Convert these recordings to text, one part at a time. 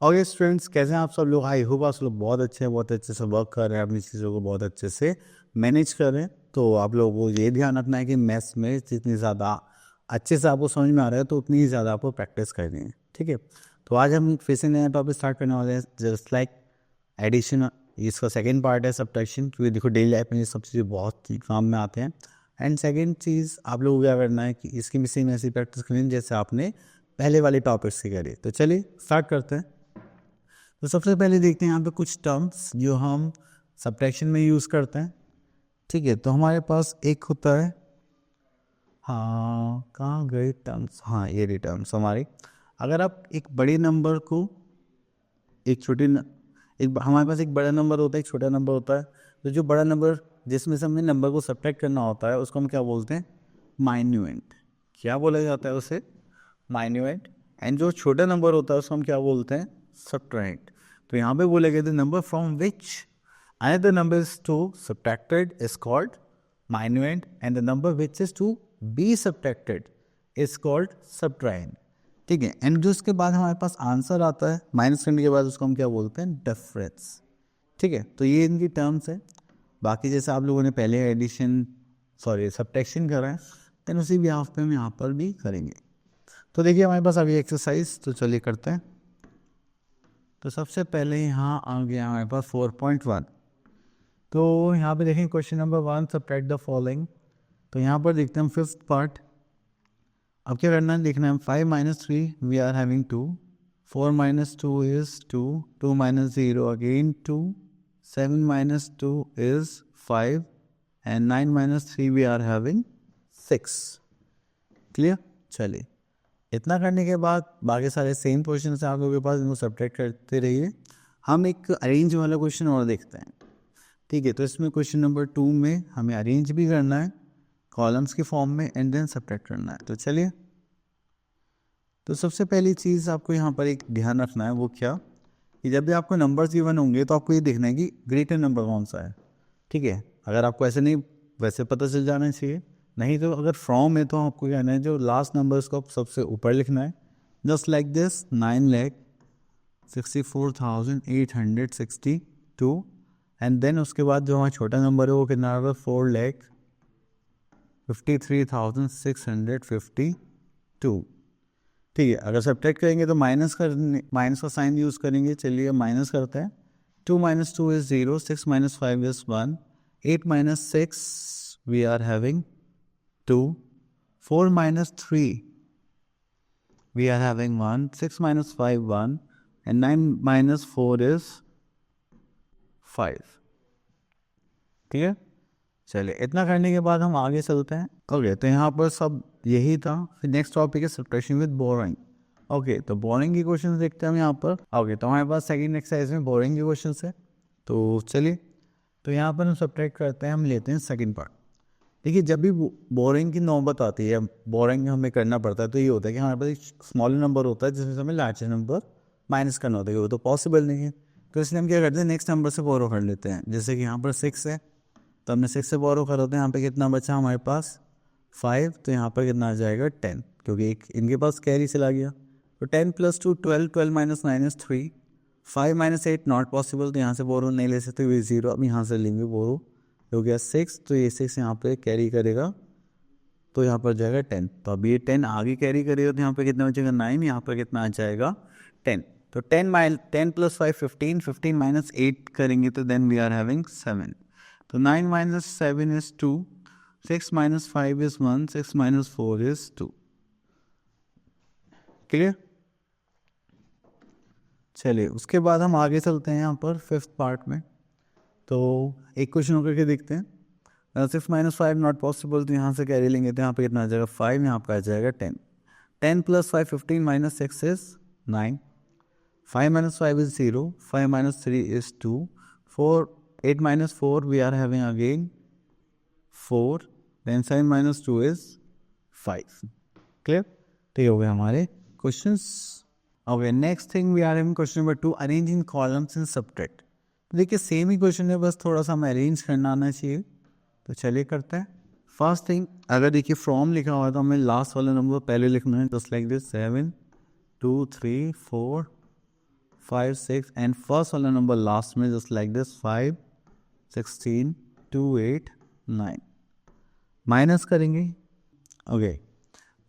Okay students, कैसे हैं आप सब लोग? आई होप आप लोग बहुत अच्छे से वर्क कर रहे हैं, अपनी चीज़ों को बहुत अच्छे से मैनेज कर रहे हैं। तो आप लोगों को ये ध्यान रखना है कि मैथ्स में जितनी ज़्यादा अच्छे से आपको समझ में आ रहा है तो उतनी ही ज़्यादा आपको प्रैक्टिस करनी है, ठीक है। तो आज हम फिर से नया टॉपिक स्टार्ट करने वाले हैं, जस्ट लाइक एडिशन। इसका सेकेंड पार्ट है सब्ट्रैक्शन, क्योंकि देखो डेली लाइफ में ये सब चीज़ें बहुत ही काम में आते हैं। एंड सेकेंड चीज़ आप लोगों को क्या करना है कि इसकी भी सेम ऐसी प्रैक्टिस करनी है जैसे आपने पहले वाले टॉपिक्स की करी। तो चलिए स्टार्ट करते हैं। तो सबसे पहले देखते हैं यहाँ पे कुछ टर्म्स जो हम सब्ट्रैक्शन में यूज़ करते हैं, ठीक है। तो हमारे पास एक होता है, हाँ कहाँ गए टर्म्स, हाँ ये रही टर्म्स हमारी। अगर आप एक बड़े नंबर को एक हमारे पास एक बड़ा नंबर होता है, एक छोटा नंबर होता है। तो जो बड़ा नंबर जिसमें से हमें नंबर को सब्ट्रैक्ट करना होता है उसको हम क्या बोलते हैं? माइन्यूएंट। क्या बोला जाता है उसे? माइन्यूएंट। एंड जो छोटा नंबर होता है उसको हम क्या बोलते हैं? सब्ट्रैक्ट। तो यहाँ पे बोले गए थे number from which another number is to subtracted is called minuend and the number which is to be subtracted is called subtrahend, ठीक है। एंड जो उसके बाद हमारे पास आंसर आता है माइनस करने के बाद उसको हम क्या बोलते हैं? डिफरेंस, ठीक है। तो ये इनकी टर्म्स है। बाकी जैसे आप लोगों ने पहले सब्ट्रैक्शन करा है, देन उसी भी हाफ पे हम यहाँ पर भी करेंगे। तो देखिए हमारे पास अभी एक्सरसाइज, तो चलिए करते हैं। तो सबसे पहले यहाँ आ गया हमारे पास 4.1। तो यहाँ पे देखें question number 1, subtract the following. तो यहाँ पर देखते हैं हम फिफ्थ पार्ट। अब क्या करना है, देखना है 5 - 3 we are having 2, 4 - 2 is 2, 2 - 0 again 2, 7 - 2 is 5 and 9 - 3 we are having 6। Clear? चलिए, इतना करने के बाद बाकी सारे सेम क्वेश्चन से आप लोगों के पास, इनको सब्ट्रैक्ट करते रहिए। हम एक अरेंज वाला क्वेश्चन और देखते हैं, ठीक है। तो इसमें क्वेश्चन नंबर 2 में हमें अरेंज भी करना है कॉलम्स के फॉर्म में एंड देन सब्ट्रैक्ट करना है। तो चलिए, तो सबसे पहली चीज़ आपको यहाँ पर एक ध्यान रखना है, वो क्या कि जब भी आपको नंबर्स गिवन होंगे तो आपको ये देखना है कि ग्रेटर नंबर कौन सा है, ठीक है। अगर आपको ऐसे नहीं वैसे पता चल जाना चाहिए, नहीं तो अगर फ्रॉम है तो आपको कहना है जो लास्ट नंबर्स को सबसे ऊपर लिखना है, just like this 9,64,862। And then उसके बाद जो हमारा छोटा नंबर है वो कितना होगा? 4,53,652, ठीक है। अगर सब्ट्रैक्ट करेंगे तो माइनस का साइन यूज़ करेंगे। चलिए माइनस करते हैं। 2 - 2 is 0, 6 - 5 is 1, 8 - 6 we are having 2, 4 - 3 we are having 1, 6 - 5 1 and 9 - 4 is 5, ठीक है। चलिए, इतना करने के बाद हम आगे चलते हैं। ओके, तो यहाँ पर सब यही था। फिर नेक्स्ट टॉपिक है सब्ट्रैक्शन विद बोरिंग। ओके, तो बोरिंग के क्वेश्चन देखते हैं हम यहाँ पर। ओके, तो हमारे पास सेकंड एक्सरसाइज में बोरिंग के क्वेश्चन है। तो चलिए, तो यहाँ पर हम सब्ट्रैक्ट करते हैं, हम लेते हैं सेकंड पार्ट। देखिए, जब भी बोरिंग की नौबत आती है, बोरिंग हमें करना पड़ता है, तो ये होता है कि हमारे पास एक स्मॉल नंबर होता है जिसमें हमें लार्जर नंबर माइनस करना होता है। वो तो पॉसिबल नहीं है, तो इसलिए हम क्या करते हैं, नेक्स्ट नंबर से बोरो कर लेते हैं। जैसे कि यहाँ पर 6 है, तो हमने 6 से बोरो कर होते हैं। यहाँ पे कितना बचा हमारे पास? 5। तो यहाँ पर कितना आ जाएगा? 10, क्योंकि एक इनके पास कैरी चला गया। तो 10 + 2 12, 12 - 9 इज 3, 5 - 8 नॉट पॉसिबल, तो यहाँ से बोरो नहीं ले सकते, ये 0। अब यहाँ से लेंगे बोरो, हो गया 6। तो ये 6 यहाँ पे कैरी करेगा, तो यहाँ पर जाएगा 10। तो अब ये 10 आगे कैरी करेगा, तो यहाँ पे कितना बचेगा? 9। यहाँ पर कितना आ जाएगा? 10। तो 10 + 5 15, 15 - 8 करेंगे तो देन वी आर हैविंग 7। तो 9 - 7 इज 2, 6 - 5 इज 1, 6 - 4 इज 2। क्लियर? चलिए, उसके बाद हम आगे चलते हैं यहाँ पर फिफ्थ पार्ट में। तो एक क्वेश्चन होकर के देखते हैं। 6 - 5 नॉट पॉसिबल, तो यहाँ से कैरी लेंगे, तो यहाँ पे कितना आ जाएगा? 5। यहाँ पर आ जाएगा 10। 10 + 5 15 - 6 is 9, 5 - 5 is 0, 5 - 3 is 2, 8 - 4 we are having again 4, then 7 - 2 is 5. Clear? तो ये हो गए हमारे questions. Okay, next thing we are having question number 2, arrange in columns in subtract. देखिए सेम ही क्वेश्चन है, बस थोड़ा सा हमें अरेंज करना आना चाहिए। तो चलिए करते हैं। फर्स्ट थिंग, अगर देखिए फ्रॉम लिखा हुआ है तो हमें लास्ट वाला नंबर पहले लिखना है, just like this 7 2 3 4 5 6 and first वाला नंबर लास्ट में जस्ट लाइक दिस 5 16 2 8 9 माइनस करेंगे। ओके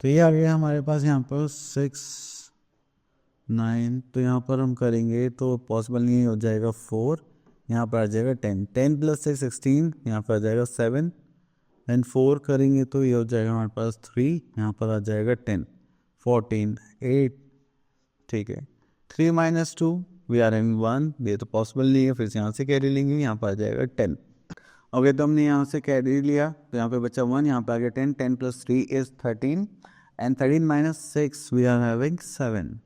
तो ये आ गया हमारे पास यहाँ पर 6 9, तो यहाँ पर हम करेंगे तो पॉसिबल नहीं हो जाएगा 4, यहाँ पर आ जाएगा 10 10 प्लस 6 16, यहाँ पर आ जाएगा 7 एंड 4 करेंगे तो ये हो जाएगा हमारे पास 3, यहाँ पर आ जाएगा 10 14 8। ठीक है 3 माइनस 2 वी आर इन 1, ये तो पॉसिबल नहीं है, फिर से यहाँ से कैरी लेंगे, यहाँ पर आ जाएगा 10। ओके तो हमने यहाँ से कैरी लिया तो यहाँ पे बचा 1, यहाँ पे आ गया 10 10 plus 3 is 13 and 13 minus 6 we are having 7,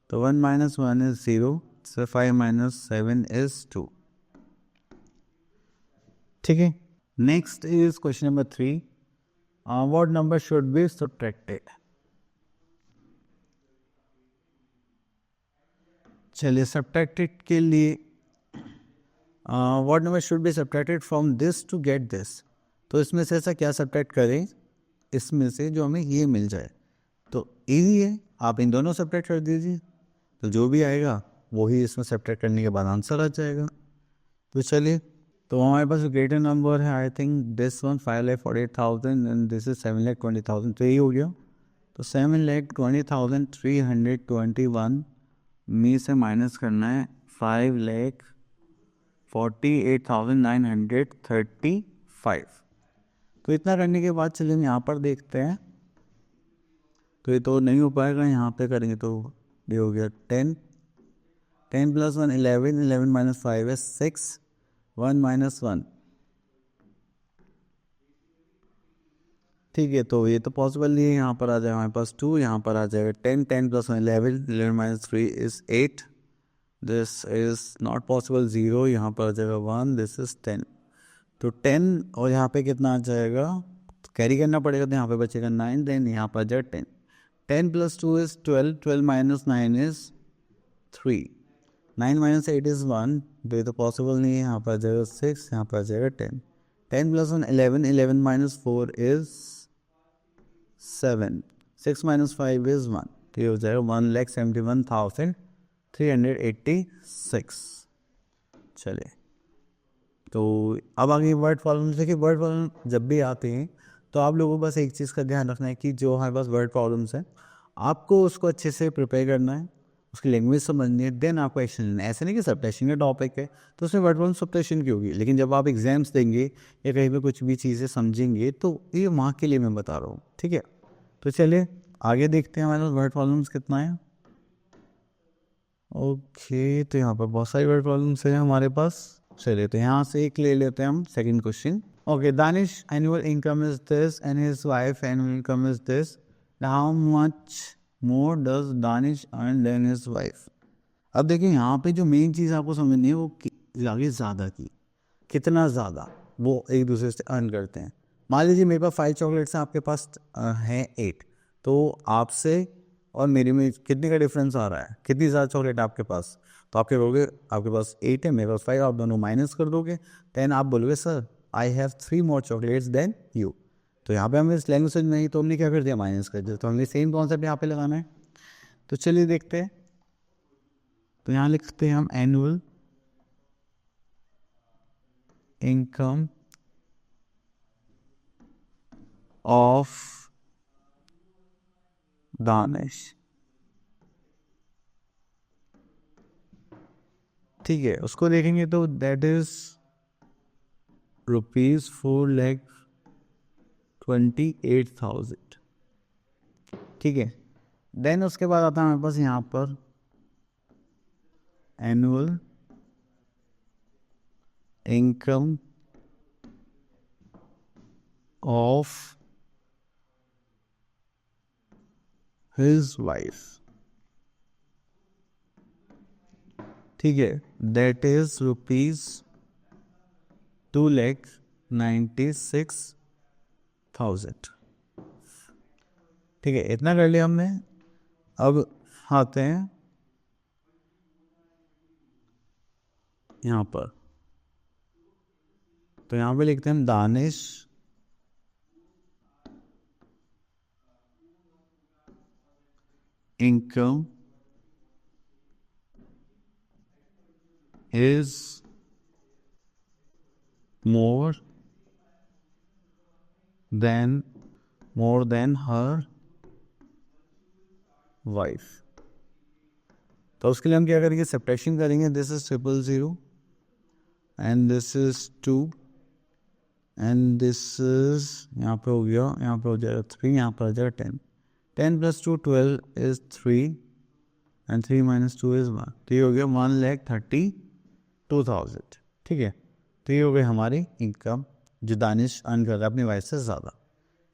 तो 1 minus 1 is 0, so 5 minus 7 is 2। ठीक है next is question number 3, what number should be subtracted. चलिए सब्ट्रैक्टेड के लिए what number should be subtracted from this to get this, तो इसमें से ऐसा क्या सब्ट्रैक्ट करें इसमें से जो हमें ये मिल जाए, तो इजी है, आप इन दोनों सब्ट्रैक्ट कर दीजिए, तो जो भी आएगा वही इसमें सब्ट्रैक्ट करने के बाद आंसर आ जाएगा। तो चलिए तो हमारे पास ग्रेटर नंबर है I think this one 5,48,000 and this is 7,20,000, तो यही हो गया, तो 7,20,321 में से माइनस करना है 5,48,935, तो इतना करने के बाद चलिए हम यहाँ पर देखते हैं, तो ये तो नहीं हो पाएगा, यहाँ पे करेंगे तो ये हो गया 10 10 प्लस 1 11 11 माइनस 5 है 6 1 माइनस 1। ठीक है तो ये तो पॉसिबल नहीं है, यहाँ पर आ जाएगा हमारे पास 2, यहाँ पर आ जाएगा 10 10 plus 1 11 11 minus 3 is 8, this is not possible 0, यहाँ पर आ जाएगा 1, दिस इज 10, तो 10 और यहाँ पे कितना आ जाएगा, तो कैरी करना पड़ेगा, तो यहाँ पे बचेगा 9, देन यहाँ पर आ जाएगा 10 10 plus 2 is 12 12 minus 9 is 3 9 minus 8 is 1, तो ये तो पॉसिबल नहीं है, यहाँ पर आ जाएगा 6, यहाँ पर आ जाएगा 10 10 plus 1 11 11 minus 4 is 7 6 minus 5 is 1, तो ये हो जाएगा 1,71,386। चलिए तो अब आगे वर्ड प्रॉब्लम से, कि वर्ड प्रॉब्लम जब भी आते हैं तो आप लोगों को बस एक चीज़ का ध्यान रखना है कि जो हमारे पास वर्ड प्रॉब्लम्स हैं आपको उसको अच्छे से प्रिपेयर करना है, उसकी लैंग्वेज समझनी है, देन आपको एक्शन लेना है। ऐसे नहीं कि सब्ट्रैक्शन का टॉपिक है तो उसमें वर्ड प्रॉब्लम सब्ट्रैक्शन की होगी, लेकिन जब आप एग्जाम्स देंगे या कहीं पर कुछ भी चीज़ें समझेंगे तो ये वहाँ के लिए मैं बता रहा हूँ। ठीक है तो चलिए आगे देखते हैं हमारे पास वर्ड प्रॉब्लम्स कितना है। ओके तो यहाँ पर बहुत सारी वर्ड प्रॉब्लम्स हैं हमारे पास, चलिए तो यहाँ से एक ले लेते हैं हम second question. Okay Danish annual income is this and his wife annual income is this, how much more does Danish earn than his wife. अब देखिए यहाँ पे जो मेन चीज़ आपको समझनी है वो आगे ज़्यादा की, कितना ज़्यादा वो एक दूसरे से अर्न करते हैं। मान लीजिए मेरे पास 5 चॉकलेट्स हैं, आपके पास हैं 8, तो आपसे और मेरे में कितने का डिफरेंस आ रहा है, कितनी ज़्यादा चॉकलेट आपके पास, तो आपके बोलोगे आपके पास 8 है मेरे पास 5, आप दोनों माइनस कर दोगे, देन आप बोलोगे sir I have 3 more chocolates than you. तो यहाँ पे हमें इस लैंग्वेज नहीं, तो हमने क्या कर दिया माइनस कर दिया, तो हमें सेम कॉन्सेप्ट यहाँ पे लगाना है। तो चलिए देखते हैं, तो यहाँ लिखते हैं हम एनुअल इनकम ऑफ दानिश। ठीक है उसको देखेंगे तो दैट इज ₹4,28,000। ठीक है देन उसके बाद आता है हमारे पास यहाँ पर annual income of his wife. ठीक है दैट इज ₹2,96,000। ठीक है इतना कर लिया हमने। अब आते हैं यहाँ पर, तो यहाँ पे लिखते हैं Danish income is more than her wife. तो उसके लिए हम क्या करेंगे, सब्ट्रैक्शन करेंगे. This is 000 and this is 2 and this is, यहाँ पे हो गया, यहाँ पे हो जाएगा 3, यहाँ पर हो जाएगा 10. 10 + 2 12 इज 3 एंड 3 - 2 इज 1. तो ये हो गया 1,32,000. ठीक है, तो ये हो गई हमारी इनकम जो दानिश अर्न कर रहा है अपनी वाइफ से ज़्यादा.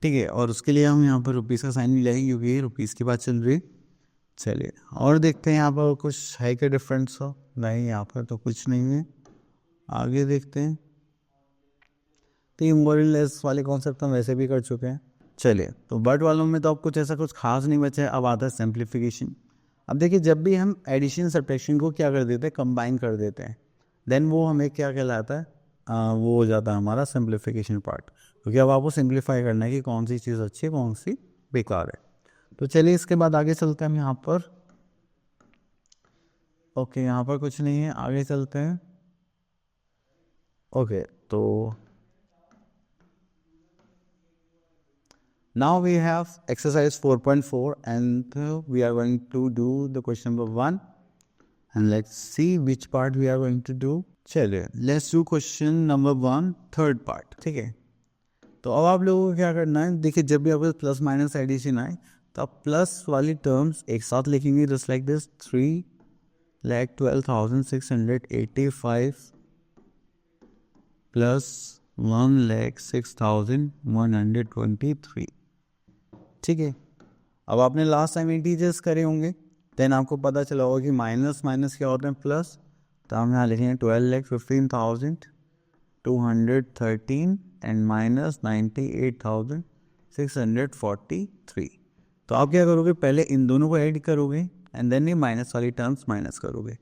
ठीक है, और उसके लिए हम यहाँ पर रुपीज़ का साइन भी लेंगे क्योंकि रुपीज़ की बात चल रही. चलिए और देखते हैं यहाँ पर कुछ है क्या डिफरेंस हो. नहीं, यहाँ पर तो कुछ नहीं है. आगे देखते हैं. तो ये मोर लेस वाले कॉन्सेप्ट हम वैसे भी कर चुके हैं. चलिए, तो बट वालों में तो अब कुछ ऐसा कुछ खास नहीं बचा है. अब आता है सिंप्लीफिकेशन. अब देखिए, जब भी हम एडिशन सब्ट्रैक्शन को क्या कर देते हैं, कंबाइन कर देते हैं, देन वो हमें क्या कहलाता है, वो हो जाता है हमारा सिंप्लीफिकेशन पार्ट. क्योंकि अब आपको सिंप्लीफाई करना है कि कौन सी चीज़ अच्छी है, कौन सी बेकार है. तो चलिए इसके बाद आगे चलते हैं हम यहाँ पर. ओके, यहाँ पर कुछ नहीं है, आगे चलते हैं. ओके, तो now we have exercise 4.4 and we are going to do the question number 1 and let's see which part we are going to do. चलिए, let's do question number 1 third part. ठीक है, तो अब आप लोगों को क्या करना है, देखिए जब भी आपको प्लस माइनस एडिशन आए तो आप प्लस वाली टर्म्स एक साथ लिखेंगे जस्ट लाइक दिस. 3,12,685 प्लस 1,06,123. ठीक है, अब आपने लास्ट टाइम इंटीजर्स करे होंगे, देन आपको पता चला होगा कि माइनस माइनस क्या होते हैं प्लस. तो हम यहाँ लिखेंगे 12,15,213 एंड माइनस 98,643. तो आप क्या करोगे, पहले इन दोनों को ऐड करोगे एंड देन ये माइनस वाली टर्म्स माइनस करोगे.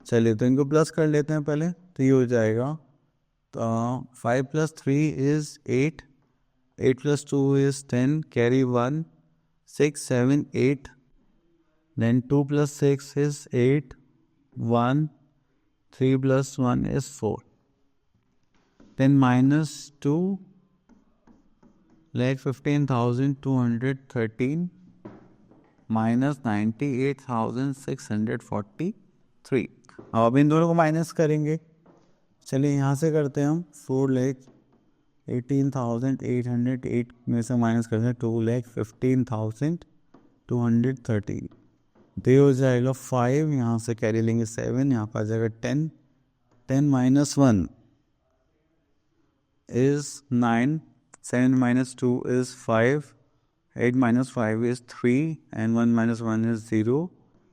चलिए, तो इनको प्लस कर लेते हैं पहले. तो ये हो जाएगा 5 + 3 is 8, 8 + 2 is 10, carry 1, 6, 7, 8, then 2 + 6 is 8, 1, 3 + 1 is 4, then minus 2, like 15,213 minus 98,643. अब इन दोनों को माइनस करेंगे. चलिए यहाँ से करते हैं हम. 4,18,808 में से माइनस करते हैं 2,15,213. तो हो जाएगा 5, यहाँ से कैरी लेंगे 7, यहाँ पर आ जाएगा 10. 10 - 1 is 9, 7 - 2 is 5, 8 - 5 is 3 and 1 - 1 is 0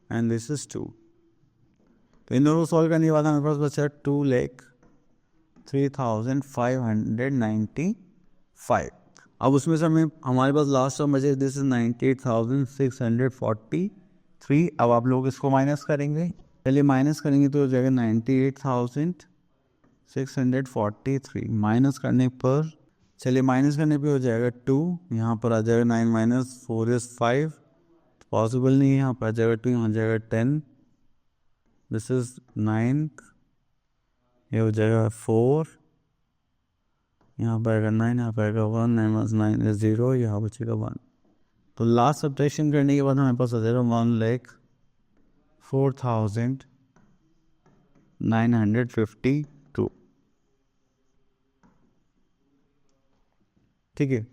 and this is 2. तो इन दोनों को सॉल्व करने के बाद हमारे पास बचा 2,03,595. अब उसमें से हमारे पास लास्ट टर्म बचे, दिस इज 98,643. अब आप लोग इसको माइनस करेंगे. चलिए माइनस करेंगे तो हो जाएगा 98,643 माइनस करने पर. चलिए माइनस करने पे हो जाएगा 2, यहाँ पर आ जाएगा 9 - 4 is 5, पॉसिबल नहीं है. यहाँ पर आ जाएगा 2, यहाँ जाएगा 10, दिस इज 9, ये हो जाएगा 4, यहाँ पर आएगा 9, यहाँ पर आएगा 1, 9 - 9 is 0, यहाँ बचेगा 1. तो लास्ट सब्ट्रैक्शन करने के बाद हमारे पास आ जाएगा 1,04,952. ठीक है,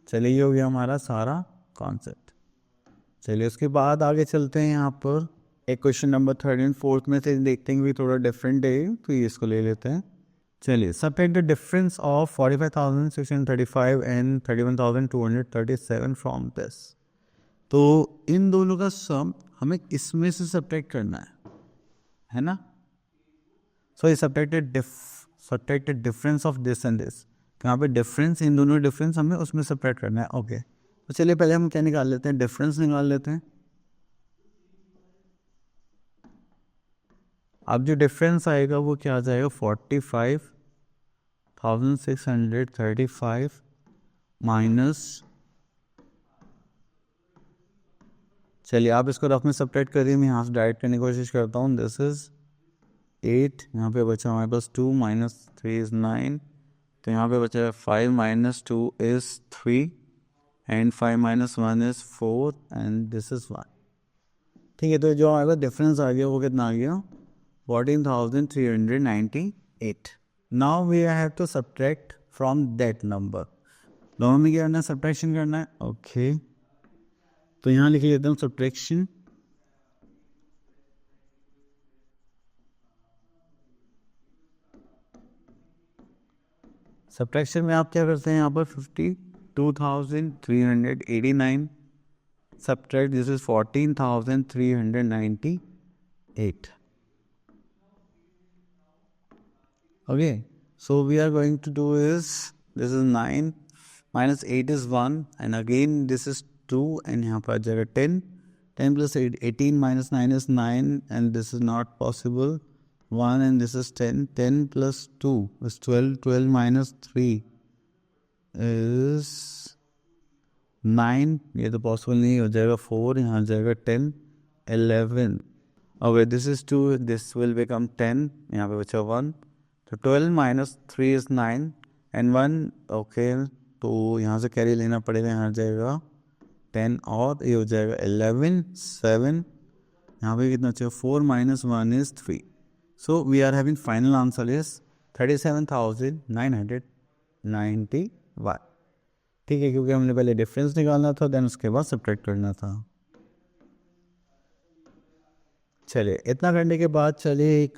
चलिए ये हो गया हमारा सारा कॉन्सेप्ट. चलिए उसके बाद आगे चलते हैं. यहाँ पर एक question number 3rd and 4th में से देखते हैं भी थोड़ा डिफरेंट है, तो ये इसको ले लेते हैं. चलिए, subtract the difference of 45,635 and 31,237 from this. तो इन दोनों का सम हमें इसमें से सबट्रैक्ट करना है ना. सो ये subtract difference of this and this. यहाँ पे डिफरेंस, इन दोनों डिफरेंस हमें उसमें सबट्रैक्ट करना है. ओके, तो चलिए पहले हम क्या निकाल लेते हैं, डिफरेंस निकाल लेते हैं. अब जो डिफरेंस आएगा वो क्या आ जाएगा, 45,635 माइनस चलिए आप इसको रफ में सब्ट्रैक्ट करिए, मैं यहाँ से डायरेक्ट करने की कोशिश करता हूँ. दिस इज 8, यहाँ पे बचा हमारे पास 2 माइनस 3 इज़ 9, तो यहाँ पे बचा 5 minus 2 is 3 and 5 minus 1 is 4 and this is 1. ठीक है, तो जो हमारे पास डिफरेंस आ गया वो कितना आ गया 14,398. Now we have to subtract from that number. दोनों में क्या करना है, सब्ट्रैक्शन करना है. ओके तो यहाँ लिख लेता हूँ सब्ट्रैक्शन. सब्ट्रैक्शन में आप क्या करते हैं, यहाँ पर 52,389 subtract this is 14,398. Okay, so we are going to do is this is 9 minus 8 is 1 and again this is 2 and यहाँ पर जगह 10. 10 plus 8 18 minus 9 is 9 and this is not possible. 1 and this is 10. 10 plus 2 is 12. 12 minus 3 is 9. ये तो possible नहीं हो जाएगा. 4 यहाँ जाएगा 10. 11. Okay this is 2, this will become 10. यहाँ पे बचा 1. तो 12 माइनस 3 इज 9 एंड 1. ओके तो यहाँ से कैरी लेना पड़ेगा. यहाँ जाएगा 10 और ये हो जाएगा 11. 7 यहाँ पे कितना चाहिए, 4 minus 1 is 3. So we are having final answer is 37,991. ठीक है, क्योंकि हमने पहले डिफरेंस निकालना था देन उसके बाद सब्ट्रैक्ट करना था. चलिए इतना करने के बाद चलिए एक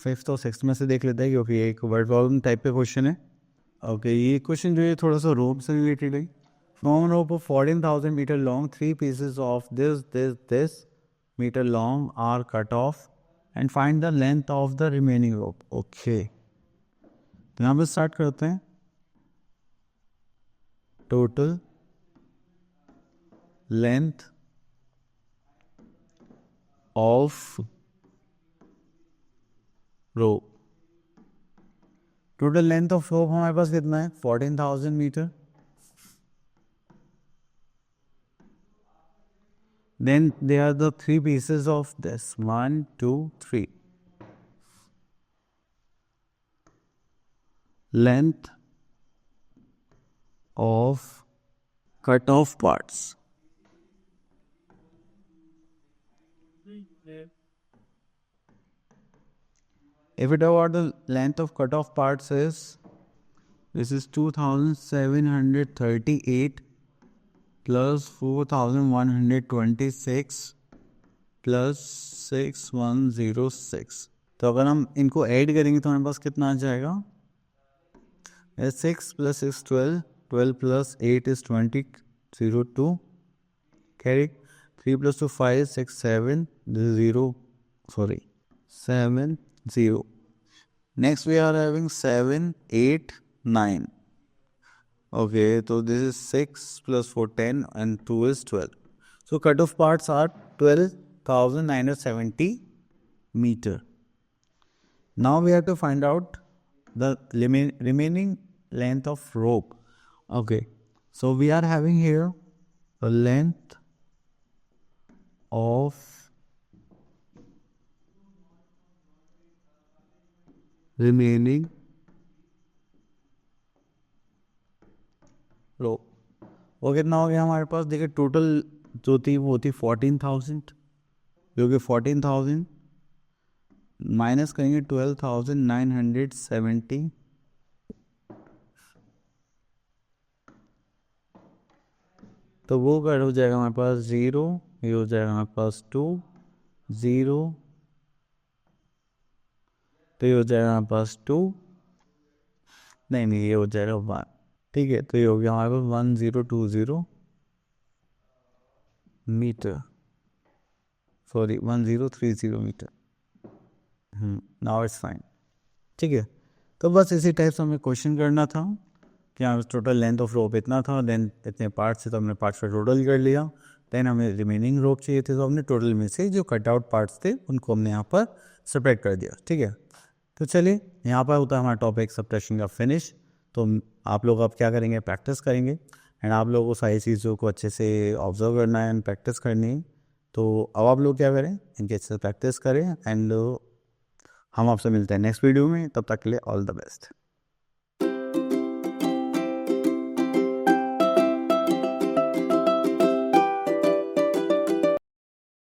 5th और 6th में से देख लेते हैं, क्योंकि एक वर्ड प्रॉब्लम टाइप पे क्वेश्चन है. ओके ये क्वेश्चन जो है थोड़ा सा रोप से रिलेटेड है. From rope of 14,000 metre long 3 pieces of this metre long are cut off and find the length of the remaining rope. Okay तो यहाँ पर स्टार्ट करते हैं. total length of rope. Total length of rope हमारे पास कितना है 14,000 metre. Then they are the 3 pieces of this 1 2 3. Length of cut off parts. If it about the length of cut off parts is this is 2,738 plus 4,126 plus 6,106. तो अगर हम इनको add करेंगे तो हमारे पास कितना आ जाएगा, 6 plus 6 12, 12 plus 8 is 20, 0 2 carry 3 plus 2 5 6 7, this is 0 sorry 7 0. Next we are having 7 8 9. Okay, so this is 6 plus 4 10 and 2 is 12. So cut off parts are 12,970 meter. Now we have to find out the remaining length of rope. Okay, so we are having here the length of remaining rope. वो कितना हो गया हमारे पास, देखिए total जो थी वो थी 14,000, क्योंकि 14,000 माइनस करेंगे 12,970 तो वो कर हो जाएगा हमारे पास 0, ये हो जाएगा हमारे पास 2 0, तो ये हो जाएगा हमारे पास 2 नहीं ये हो जाएगा 1. ठीक है, तो ये हो गया हमारे पास 1020 metre, sorry 1030 metre. Now it's fine. ठीक है, तो बस इसी टाइप से हमें क्वेश्चन करना था कि यहाँ टोटल लेंथ ऑफ रोप इतना था, देन इतने पार्ट्स थे तो हमने पार्ट्स का टोटल कर लिया. देन हमें रिमेनिंग रोप चाहिए थे तो हमने टोटल में से जो कट आउट पार्ट्स थे उनको हमने यहाँ पर सेपरेट कर दिया. ठीक है, तो चलिए यहाँ पर होता है हमारा टॉपिक सब्ट्रैक्शन का फिनिश. तो आप लोग अब क्या करेंगे, प्रैक्टिस करेंगे एंड आप लोगों को सारी चीज़ों को अच्छे से ऑब्जर्व करना है एंड प्रैक्टिस करनी है. तो अब आप लोग क्या करें, इनके अच्छे से प्रैक्टिस करें एंड हम आपसे मिलते हैं नेक्स्ट वीडियो में। तब तक के लिए ऑल द बेस्ट।